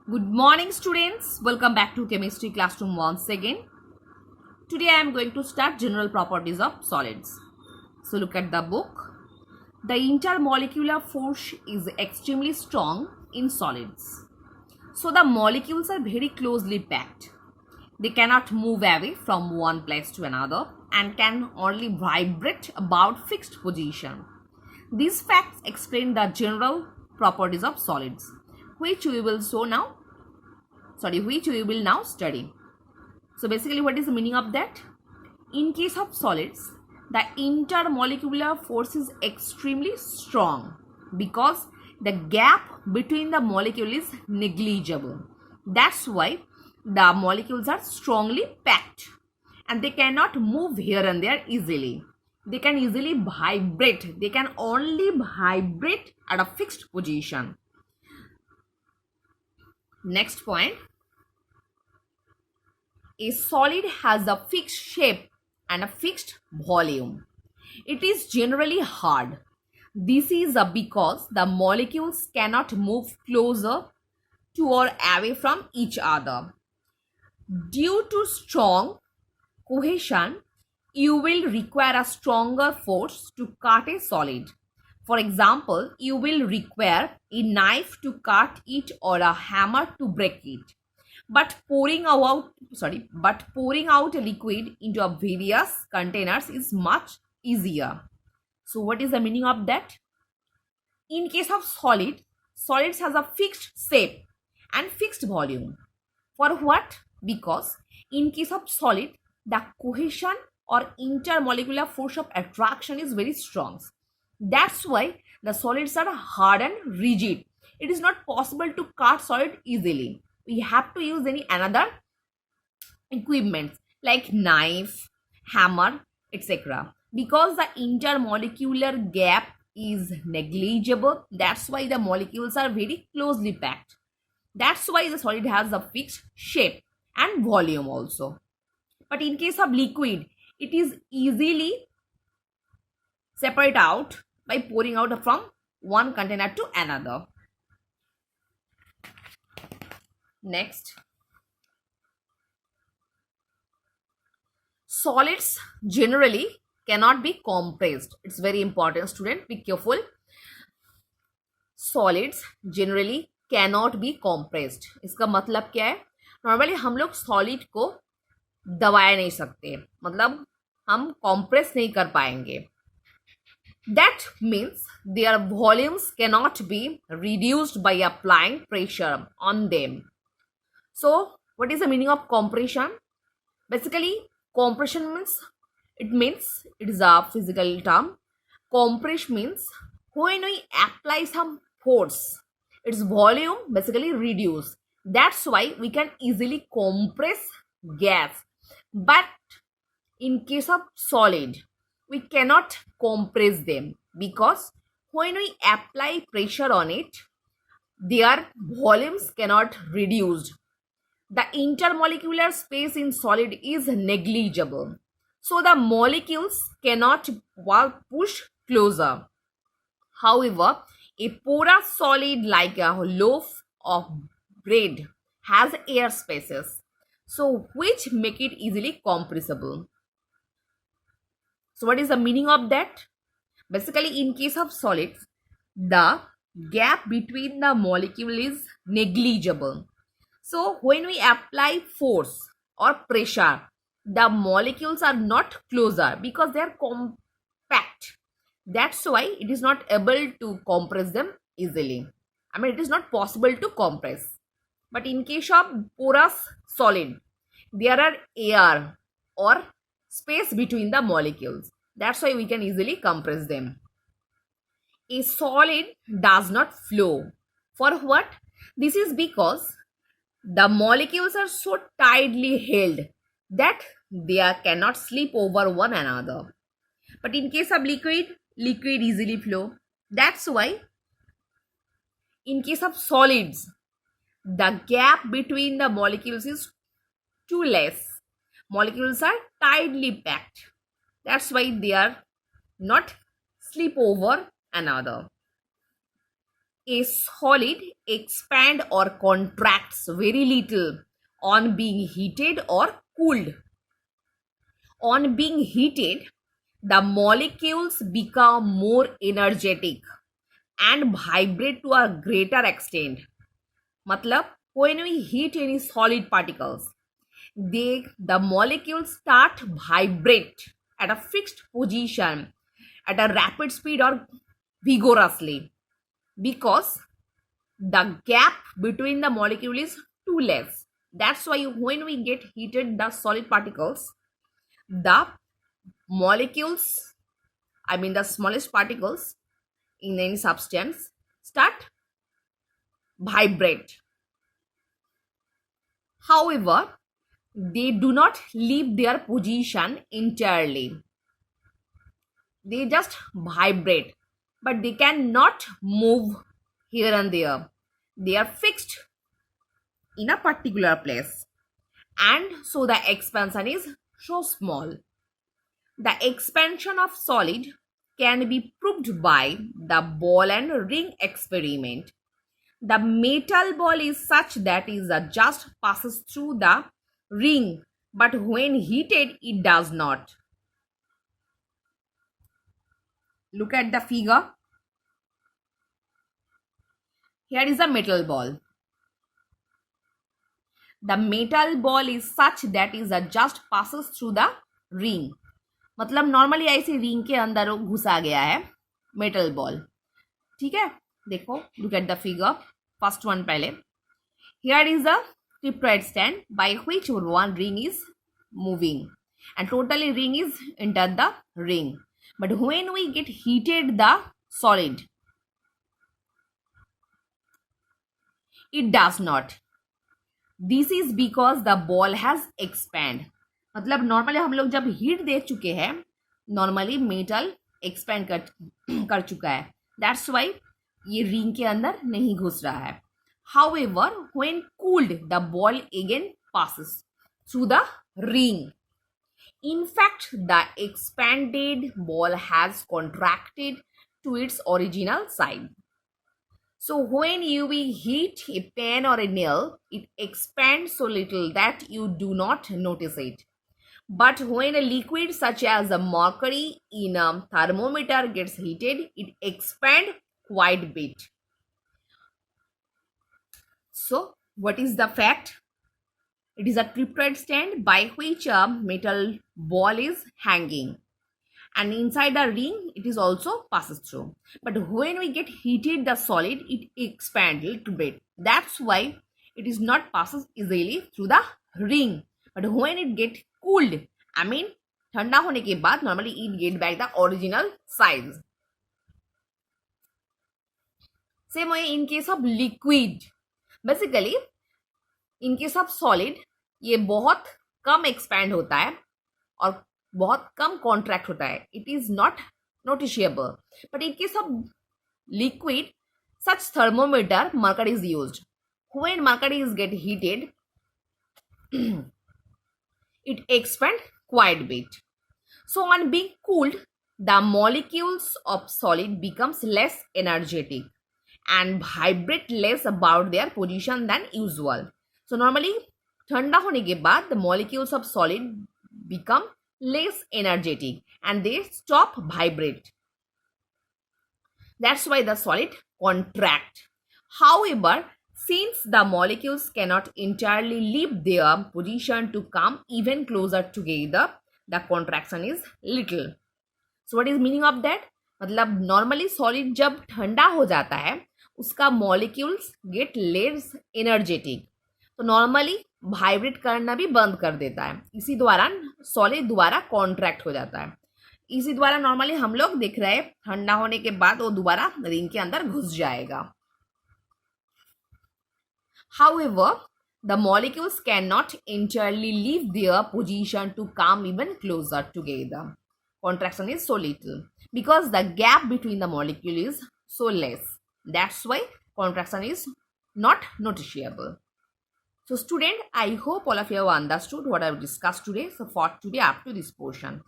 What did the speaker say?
Good morning, students. Welcome back to chemistry classroom once again. Today I am going to start general properties of solids. So look at the book. The intermolecular force is extremely strong in solids. So the molecules are very closely packed. They cannot move away from one place to another and can only vibrate about fixed position. These facts explain the general properties of solids, which we will now study. So basically, what is the meaning of that? In case of solids, the intermolecular force is extremely strong because the gap between the molecule is negligible. That's why the molecules are strongly packed and they cannot move here and there easily. They can easily vibrate. They can only vibrate at a fixed position. Next point. A solid has a fixed shape and a fixed volume. It is generally hard. This is because the molecules cannot move closer to or away from each other. Due to strong cohesion, you will require a stronger force to cut a solid. For example, you will require a knife to cut it or a hammer to break it. But pouring out a liquid into a various containers is much easier. So what is the meaning of that? In case of solids has a fixed shape and fixed volume. For what? Because in case of solid, the cohesion or intermolecular force of attraction is very strong. That's why the solids are hard and rigid. It is not possible to cut solid easily. We have to use another equipment like knife, hammer, etc. Because the intermolecular gap is negligible, that's why the molecules are very closely packed. That's why the solid has a fixed shape and volume also. But in case of liquid, it is easily separate out by pouring out from one container to another. Next, solids generally cannot be compressed. It's very important, student. Be careful. Solids generally cannot be compressed. इसका मतलब क्या है? Normally हम लोग solid को दबाया नहीं सकते, मतलब हम कॉम्प्रेस नहीं कर पाएंगे. That means their volumes cannot be reduced by applying pressure on them. So, what is the meaning of compression? Basically, compression means it is a physical term. Compress means when we apply some force, its volume basically reduce. That's why we can easily compress gas. But in case of solid, we cannot compress them because when we apply pressure on it, their volumes cannot reduced. The intermolecular space in solid is negligible. So the molecules cannot push closer. However, a porous solid like a loaf of bread has air spaces, so which make it easily compressible. So what is the meaning of that? Basically, in case of solids, the gap between the molecule is negligible. So when we apply force or pressure, the molecules are not closer because they are compact. That's why it is not able to compress them easily. I mean, it is not possible to compress. But in case of porous solid, there are air or space between the molecules. That's why we can easily compress them. A solid does not flow. For what? This is because the molecules are so tightly held that they cannot slip over one another. But in case of liquid easily flow. That's why in case of solids, the gap between the molecules is too less. Molecules are tightly packed. That's why they are not slip over another. A solid expand or contracts very little on being heated or cooled. On being heated, the molecules become more energetic and vibrate to a greater extent. Matlab, when we heat any solid particles, the molecules start vibrate at a fixed position at a rapid speed or vigorously, because the gap between the molecule is too less. That's why when we get heated the solid particles, the molecules, I mean the smallest particles in any substance, start vibrate. However, they do not leave their position entirely. They just vibrate, but they cannot move here and there. They are fixed in a particular place, and so the expansion is so small. The expansion of solid can be proved by the ball and ring experiment. The metal ball is such that it just passes through the ring, but when heated, it does not. Look at the figure. Here is a metal ball. The metal ball is such that it just passes through the ring. मतलब normally ऐसे ring के अंदर घुसा गया है metal ball. ठीक है, देखो, look at the figure. First one पहले. Here is a tripwire stand by which one ring is moving, and totally ring is entered the ring. But when we get heated the solid, it does not. This is because the ball has expand. मतलब normally हम लोग जब heat दे चुके हैं, normally metal expand कर चुका है. That's why ये रिंग के अंदर नहीं घुस रहा है. However, when cooled, the ball again passes through the ring. In fact, the expanded ball has contracted to its original side. So when you heat a pen or a nail, it expands so little that you do not notice it. But when a liquid such as a mercury in a thermometer gets heated, it expands quite a bit. So, what is the fact? It is a tripwire stand by which a metal ball is hanging, and inside the ring it is also passes through. But when we get heated the solid, it expands a little bit. That's why it is not passes easily through the ring. But when it get cooled, I mean ठंडा होने के बाद, normally it get back the original size. Same way in case of liquid. Basically in case of solid ये बहुत कम expand होता है और बहुत कम कॉन्ट्रैक्ट होता है. It is not noticeable. But in case of liquid such thermometer mercury is used. When mercury is get heated, it expand quite a bit. So on being cooled, the molecules of solid becomes less energetic and vibrate less about their position than usual. So normally ठंडा होने के बाद the molecules of solid become less energetic and they stop vibrate. That's why the solid contract. However, since the molecules cannot entirely leave their position to come even closer together, the contraction is little. So what is meaning of that? मतलब normally solid जब ठंडा हो जाता है उसका molecules get less energetic, तो normally vibrate करना भी बंद कर देता है. इसी द्वारा सॉलिड द्वारा कॉन्ट्रैक्ट हो जाता है. इसी द्वारा नॉर्मली हम लोग देख रहे हैं ठंडा होने के बाद वो दोबारा रिंग के अंदर घुस जाएगा. However, the molecules cannot entirely leave their position to come even closer together. Contraction is so little because the gap between the molecule is so less. That's why contraction is not noticeable. So student, I hope all of you have understood what I have discussed today. So for today up to this portion.